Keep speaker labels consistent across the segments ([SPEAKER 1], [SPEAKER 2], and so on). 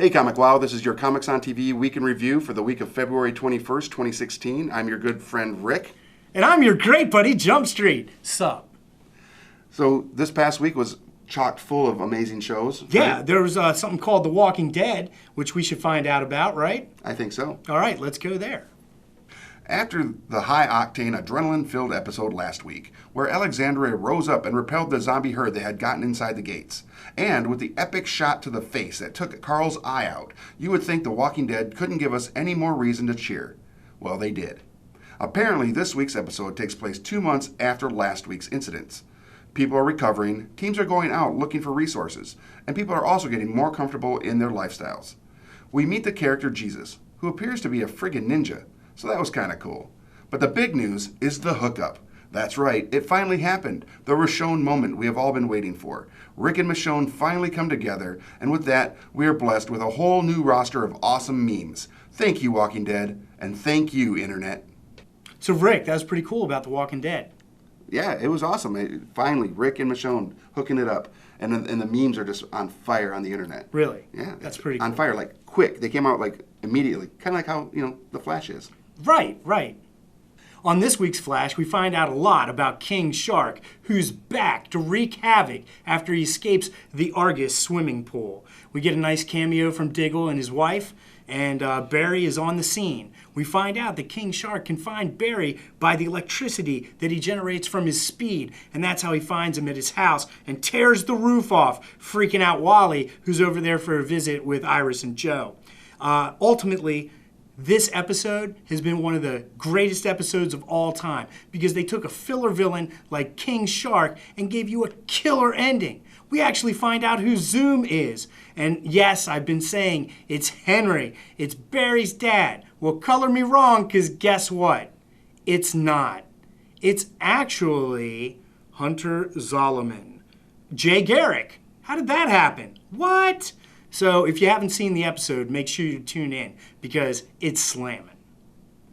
[SPEAKER 1] Hey ComicWow, this is your Comics on TV Week in Review for the week of February 21st, 2016. I'm your good friend Rick.
[SPEAKER 2] And I'm your great buddy Jump Street. Sup?
[SPEAKER 1] So this past week was chock full of amazing shows.
[SPEAKER 2] Yeah,
[SPEAKER 1] right?
[SPEAKER 2] there was something called The Walking Dead, which we should find out about, right?
[SPEAKER 1] I think so.
[SPEAKER 2] All right, let's go there.
[SPEAKER 1] After the high-octane, adrenaline-filled episode last week, where Alexandria rose up and repelled the zombie herd that had gotten inside the gates, and with the epic shot to the face that took Carl's eye out, you would think The Walking Dead couldn't give us any more reason to cheer. Well, they did. Apparently, this week's episode takes place 2 months after last week's incidents. People are recovering, teams are going out looking for resources, and people are also getting more comfortable in their lifestyles. We meet the character Jesus, who appears to be a friggin' ninja. So that was kind of cool. But the big news is the hookup. That's right, it finally happened. The Michonne moment we have all been waiting for. Rick and Michonne finally come together, and with that, we are blessed with a whole new roster of awesome memes. Thank you, Walking Dead, and thank you, Internet.
[SPEAKER 2] So Rick, that was pretty cool about The Walking Dead.
[SPEAKER 1] Yeah, it was awesome. Finally, Rick and Michonne hooking it up, and the memes are just on fire on the Internet.
[SPEAKER 2] Really?
[SPEAKER 1] Yeah.
[SPEAKER 2] That's pretty cool.
[SPEAKER 1] On fire, like quick. They came out like immediately, kind of like how, The Flash is.
[SPEAKER 2] Right. On this week's Flash, we find out a lot about King Shark, who's back to wreak havoc after he escapes the Argus swimming pool. We get a nice cameo from Diggle and his wife, and Barry is on the scene. We find out that King Shark can find Barry by the electricity that he generates from his speed, and that's how he finds him at his house and tears the roof off, freaking out Wally, who's over there for a visit with Iris and Joe. Ultimately, this episode has been one of the greatest episodes of all time because they took a filler villain like King Shark and gave you a killer ending. We actually find out who Zoom is. And yes, I've been saying it's Henry. It's Barry's dad. Well, color me wrong, because guess what? It's not. It's actually Hunter Zolomon. Jay Garrick. How did that happen? What? So if you haven't seen the episode, make sure you tune in because it's slamming.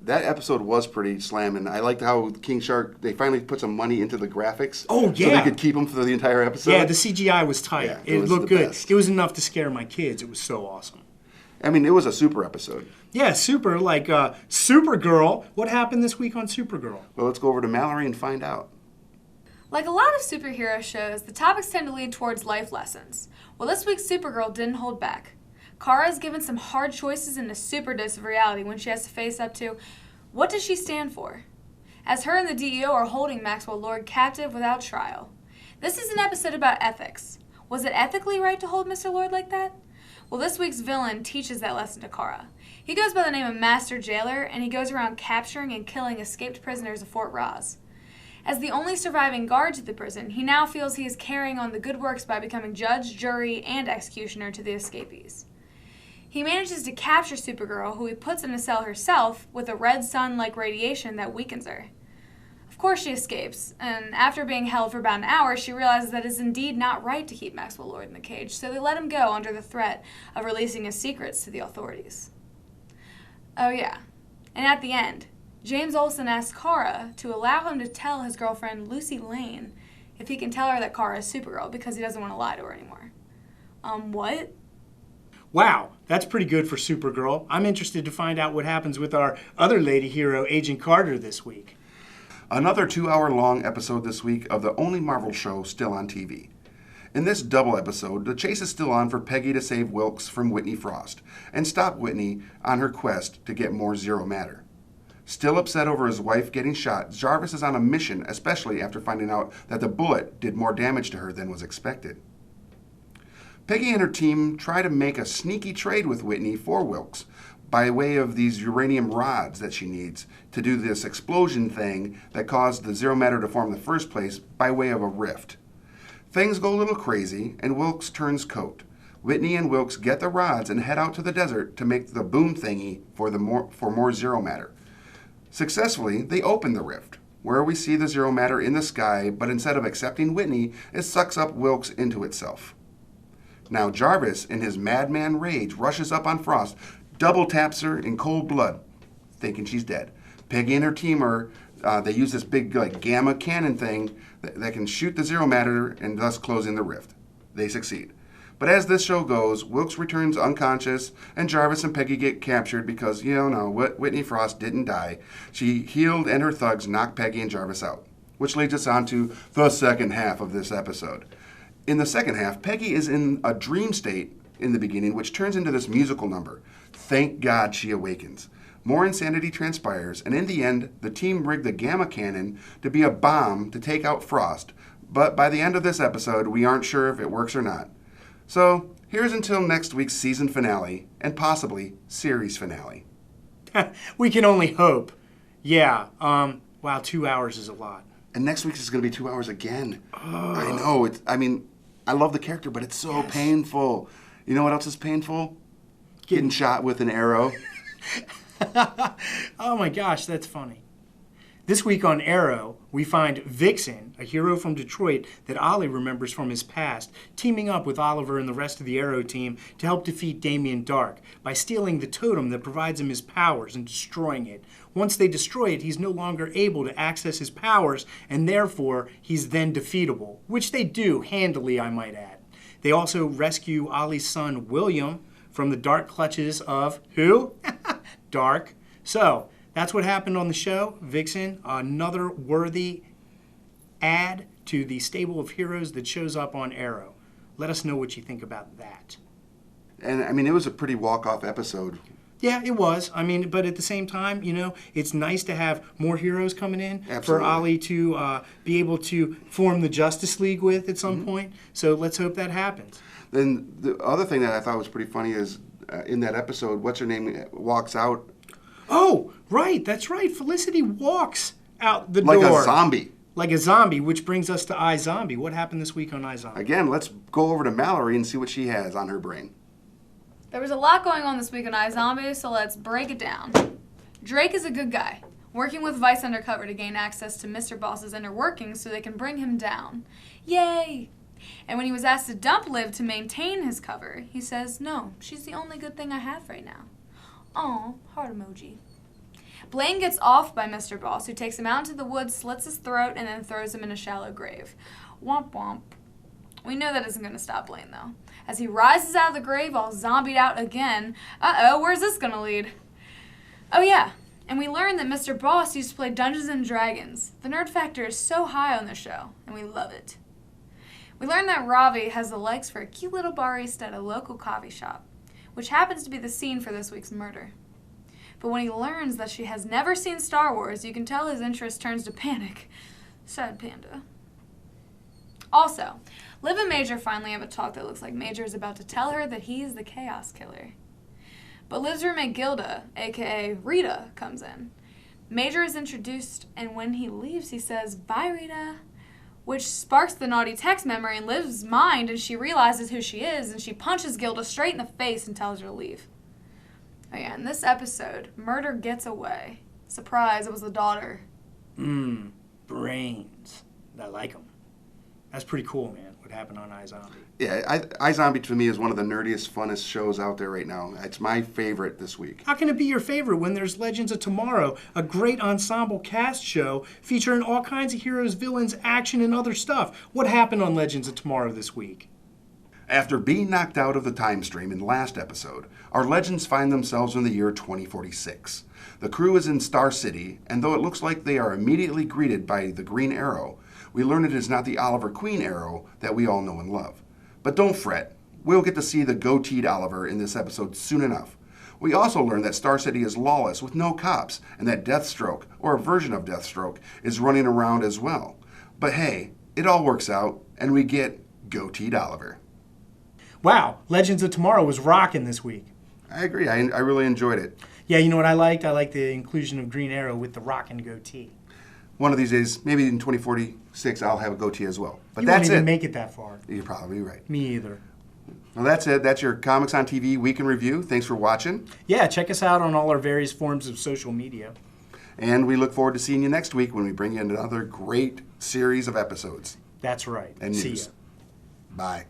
[SPEAKER 1] That episode was pretty slamming. I liked how King Shark, they finally put some money into the graphics.
[SPEAKER 2] Oh, yeah.
[SPEAKER 1] So they could keep them for the entire episode.
[SPEAKER 2] Yeah, the CGI was tight.
[SPEAKER 1] Yeah,
[SPEAKER 2] it
[SPEAKER 1] was
[SPEAKER 2] looked
[SPEAKER 1] the
[SPEAKER 2] good.
[SPEAKER 1] best.
[SPEAKER 2] It was enough to scare my kids. It was so awesome.
[SPEAKER 1] I mean, it was a super episode.
[SPEAKER 2] Yeah, super. Like Supergirl. What happened this week on Supergirl?
[SPEAKER 1] Well, let's go over to Mallory and find out.
[SPEAKER 3] Like a lot of superhero shows, the topics tend to lead towards life lessons. Well, this week's Supergirl didn't hold back. Kara is given some hard choices and a super dose of reality when she has to face up to, what does she stand for? As her and the DEO are holding Maxwell Lord captive without trial. This is an episode about ethics. Was it ethically right to hold Mr. Lord like that? Well, this week's villain teaches that lesson to Kara. He goes by the name of Master Jailer, and he goes around capturing and killing escaped prisoners of Fort Roz. As the only surviving guard to the prison, he now feels he is carrying on the good works by becoming judge, jury, and executioner to the escapees. He manages to capture Supergirl, who he puts in a cell herself with a red sun-like radiation that weakens her. Of course she escapes, and after being held for about an hour, she realizes that it is indeed not right to keep Maxwell Lord in the cage, so they let him go under the threat of releasing his secrets to the authorities. Oh yeah, and at the end, James Olsen asks Kara to allow him to tell his girlfriend Lucy Lane if he can tell her that Kara is Supergirl because he doesn't want to lie to her anymore. What?
[SPEAKER 2] Wow, that's pretty good for Supergirl. I'm interested to find out what happens with our other lady hero, Agent Carter, this week.
[SPEAKER 1] Another 2-hour-long episode this week of the only Marvel show still on TV. In this double episode, the chase is still on for Peggy to save Wilkes from Whitney Frost and stop Whitney on her quest to get more zero matter. Still upset over his wife getting shot, Jarvis is on a mission, especially after finding out that the bullet did more damage to her than was expected. Peggy and her team try to make a sneaky trade with Whitney for Wilkes by way of these uranium rods that she needs to do this explosion thing that caused the zero matter to form in the first place by way of a rift. Things go a little crazy and Wilkes turns coat. Whitney and Wilkes get the rods and head out to the desert to make the boom thingy for more zero matter. Successfully, they open the rift, where we see the zero matter in the sky, but instead of accepting Whitney, it sucks up Wilkes into itself. Now Jarvis, in his madman rage, rushes up on Frost, double taps her in cold blood, thinking she's dead. Peggy and her team they use this big gamma cannon thing that can shoot the zero matter and thus closing the rift. They succeed. But as this show goes, Wilkes returns unconscious, and Jarvis and Peggy get captured because, Whitney Frost didn't die. She healed, and her thugs knock Peggy and Jarvis out. Which leads us on to the second half of this episode. In the second half, Peggy is in a dream state in the beginning, which turns into this musical number. Thank God she awakens. More insanity transpires, and in the end, the team rigged the gamma cannon to be a bomb to take out Frost. But by the end of this episode, we aren't sure if it works or not. So, here's until next week's season finale, and possibly series finale.
[SPEAKER 2] We can only hope. Yeah, wow, 2 hours is a lot.
[SPEAKER 1] And next week's is going to be 2 hours again. I know, I love the character, but it's so painful. You know what else is painful? Getting shot with an arrow.
[SPEAKER 2] Oh my gosh, that's funny. This week on Arrow, we find Vixen, a hero from Detroit that Ollie remembers from his past, teaming up with Oliver and the rest of the Arrow team to help defeat Damien Dark by stealing the totem that provides him his powers and destroying it. Once they destroy it, he's no longer able to access his powers, and therefore he's then defeatable, which they do handily, I might add. They also rescue Ollie's son, William, from the dark clutches of who? Dark. So, that's what happened on the show. Vixen, another worthy add to the stable of heroes that shows up on Arrow. Let us know what you think about that.
[SPEAKER 1] And, it was a pretty walk-off episode.
[SPEAKER 2] Yeah, it was. But at the same time, it's nice to have more heroes coming in for Ollie to be able to form the Justice League with at some point. So let's hope that happens.
[SPEAKER 1] Then the other thing that I thought was pretty funny is in that episode, what's-her-name walks out.
[SPEAKER 2] Oh, right. That's right. Felicity walks out the
[SPEAKER 1] door.
[SPEAKER 2] Like
[SPEAKER 1] a zombie.
[SPEAKER 2] Like a zombie, which brings us to iZombie. What happened this week on iZombie?
[SPEAKER 1] Again, let's go over to Mallory and see what she has on her brain.
[SPEAKER 3] There was a lot going on this week on iZombie, so let's break it down. Drake is a good guy, working with Vice undercover to gain access to Mr. Boss's inner workings so they can bring him down. Yay! And when he was asked to dump Liv to maintain his cover, he says, "No, she's the only good thing I have right now." Aw, heart emoji. Blaine gets offed by Mr. Boss, who takes him out into the woods, slits his throat, and then throws him in a shallow grave. Womp womp. We know that isn't going to stop Blaine, though. As he rises out of the grave all zombied out again, where's this going to lead? Oh yeah, and we learn that Mr. Boss used to play Dungeons & Dragons. The nerd factor is so high on the show, and we love it. We learn that Ravi has the likes for a cute little barista at a local coffee shop, which happens to be the scene for this week's murder. But when he learns that she has never seen Star Wars, you can tell his interest turns to panic. Sad panda. Also, Liv and Major finally have a talk that looks like Major is about to tell her that he is the Chaos Killer. But Liv's roommate Gilda, aka Rita, comes in. Major is introduced, and when he leaves, he says, "Bye, Rita," which sparks the naughty text memory in Liv's mind, and she realizes who she is, and she punches Gilda straight in the face and tells her to leave. Oh yeah, in this episode, murder gets away. Surprise, it was the daughter.
[SPEAKER 2] Brains. I like them. That's pretty cool, man, what happened on iZombie.
[SPEAKER 1] Yeah, iZombie to me is one of the nerdiest, funnest shows out there right now. It's my favorite this week.
[SPEAKER 2] How can it be your favorite when there's Legends of Tomorrow, a great ensemble cast show featuring all kinds of heroes, villains, action, and other stuff? What happened on Legends of Tomorrow this week?
[SPEAKER 1] After being knocked out of the time stream in last episode, our legends find themselves in the year 2046. The crew is in Star City, and though it looks like they are immediately greeted by the Green Arrow, we learn it is not the Oliver Queen Arrow that we all know and love. But don't fret, we'll get to see the goateed Oliver in this episode soon enough. We also learn that Star City is lawless with no cops, and that Deathstroke, or a version of Deathstroke, is running around as well. But hey, it all works out, and we get goateed Oliver.
[SPEAKER 2] Wow, Legends of Tomorrow was rocking this week.
[SPEAKER 1] I agree. I really enjoyed it.
[SPEAKER 2] Yeah, you know what I liked? I liked the inclusion of Green Arrow with the rockin' goatee.
[SPEAKER 1] One of these days, maybe in 2046, I'll have a goatee as well. But
[SPEAKER 2] you
[SPEAKER 1] that's
[SPEAKER 2] won't even
[SPEAKER 1] it.
[SPEAKER 2] Make it that far.
[SPEAKER 1] You're probably right.
[SPEAKER 2] Me either.
[SPEAKER 1] Well, that's it. That's your Comics on TV Week in Review. Thanks for watching.
[SPEAKER 2] Yeah, check us out on all our various forms of social media.
[SPEAKER 1] And we look forward to seeing you next week when we bring you another great series of episodes.
[SPEAKER 2] That's right.
[SPEAKER 1] And
[SPEAKER 2] See
[SPEAKER 1] news.
[SPEAKER 2] ya.
[SPEAKER 1] Bye.